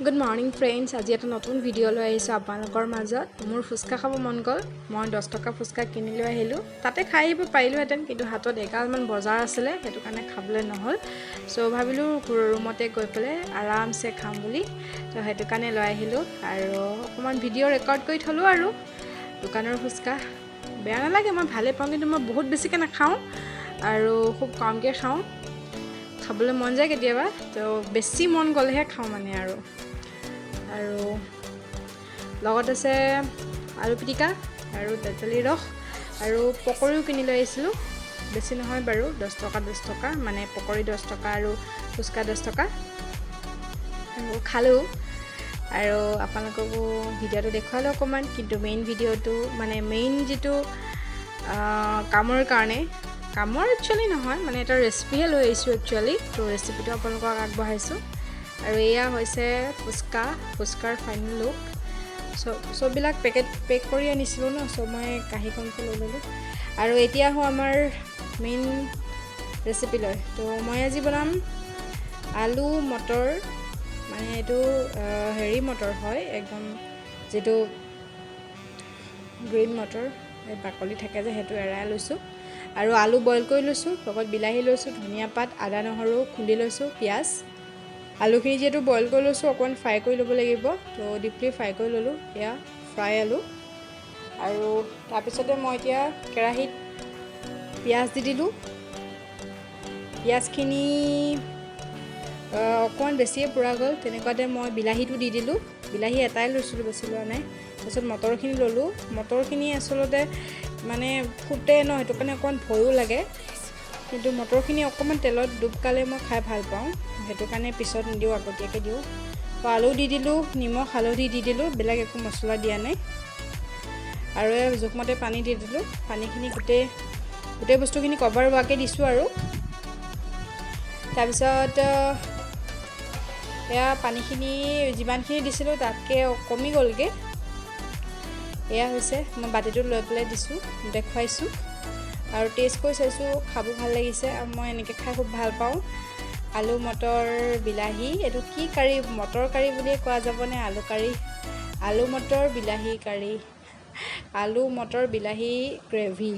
Good morning friends, আজি এটা নতুন ভিডিঅ' লৈ আহিছোঁ আপোনালোকৰ মাজত। মোৰ ফুচকা খাব মন গ'ল, মই 10 টকা ফুচকা কিনি লৈ আহিলোঁ। তাতে খাই আহিব পাৰিলোঁহেঁতেন, কিন্তু হাতত এগালমান বজাৰ আছিলে, সেইটো কাৰণে খাবলৈ নহ'ল। চ' ভাবিলোঁ ৰুমতে গৈ পেলাই আৰামছে খাম বুলি, তো সেইটো কাৰণে লৈ আহিলোঁ আৰু অকণমান ভিডিঅ' ৰেকৰ্ড কৰি থ'লোঁ। আৰু দোকানৰ ফুচকা বেয়া নালাগে, মই ভালেই পাওঁ, কিন্তু মই বহুত বেছিকৈ নাখাওঁ আৰু খুব কমকৈ খাওঁ। খাবলৈ মন যায় কেতিয়াবা, তো বেছি মন গ'লেহে খাওঁ মানে। আৰু লগত আছে আলু পিটিকা আৰু তেঁতেলী ৰস আৰু পকৰীও কিনি লৈ আহিছিলোঁ। বেছি নহয় বাৰু, 10 টকা মানে পকৰী 10 টকা আৰু ফুচকা 10 টকা। আৰু খালোঁ আৰু আপোনালোককো ভিডিঅ'টো দেখুৱালোঁ অকণমান। কিন্তু মেইন যিটো কামৰ কাৰণে, কামৰ একচুৱেলি নহয়, মানে এটা ৰেচিপিহে লৈ আহিছোঁ একচুৱেলি। তো ৰেচিপিটো আপোনালোকক আগবঢ়াইছোঁ। আৰু এয়া হৈছে ফুচকাৰ ফাইনেল লুক। চববিলাক পেক কৰি আনিছিলোঁ ন, চ' মই কাঁহীখনকৈ লৈ ল'লোঁ। আৰু এতিয়া আহোঁ আমাৰ মেইন ৰেচিপিলৈ। তো মই আজি বনাম আলু মটৰ, মানে এইটো মটৰ হয়, একদম যিটো গ্ৰীণ মটৰ, এই বাকলি থাকে যে, সেইটো এৰাই লৈছোঁ। আৰু আলু বইল কৰি লৈছোঁ, লগত বিলাহী লৈছোঁ, ধনিয়া পাত, আদা নহৰু খুন্দি লৈছোঁ, পিঁয়াজ। আলুখিনি যিহেতু বইল কৰি লৈছোঁ, অকণমান ফ্ৰাই কৰি ল'ব লাগিব, তো ডিপলি ফ্ৰাই কৰি ল'লোঁ। এয়া ফ্ৰাই আলু। আৰু তাৰপিছতে মই এতিয়া কেৰাহীত পিঁয়াজ দি দিলোঁ। পিঁয়াজখিনি অকণমান বেছিয়ে পোৰা গ'ল, তেনেকুৱাতে মই বিলাহীটো দি দিলোঁ। বিলাহী এটাই লৈছিলোঁ, বেছি লোৱা নাই। তাৰপিছত মটৰখিনি ল'লোঁ। মটৰখিনি আচলতে মানে ফুটে ন, সেইটো কাৰণে অকণমান ভয়ো লাগে, কিন্তু মটৰখিনি অকণমান তেলত ডুব খালে মই খাই ভাল পাওঁ, সেইটো কাৰণে পিছত নিদিওঁ, আগতীয়াকৈ দিওঁ। তো আলু দি দিলোঁ, নিমখ হালধি দি দিলোঁ, বেলেগ একো মছলা দিয়া নাই। আৰু জোখমতে পানী দি দিলোঁ। পানীখিনি গোটেই বস্তুখিনি কভাৰ হোৱাকৈ দিছোঁ। আৰু তাৰপিছত এয়া পানীখিনি যিমানখিনি দিছিলোঁ তাতকৈ কমি গ'লগৈ। এয়া হৈছে, মই বাতিটোত লৈ পেলাই দিছোঁ, দেখুৱাইছোঁ আৰু টেষ্ট কৰি চাইছোঁ, খাব ভাল লাগিছে। আৰু মই এনেকৈ খাই খুব ভাল পাওঁ। আলু মটৰ বিলাহী, এইটো কি কাৰী, মটৰ কাৰী বুলিয়ে কোৱা যাবনে আলু কাৰী? আলু মটৰ বিলাহী কাৰী, আলু মটৰ বিলাহী গ্ৰেভি,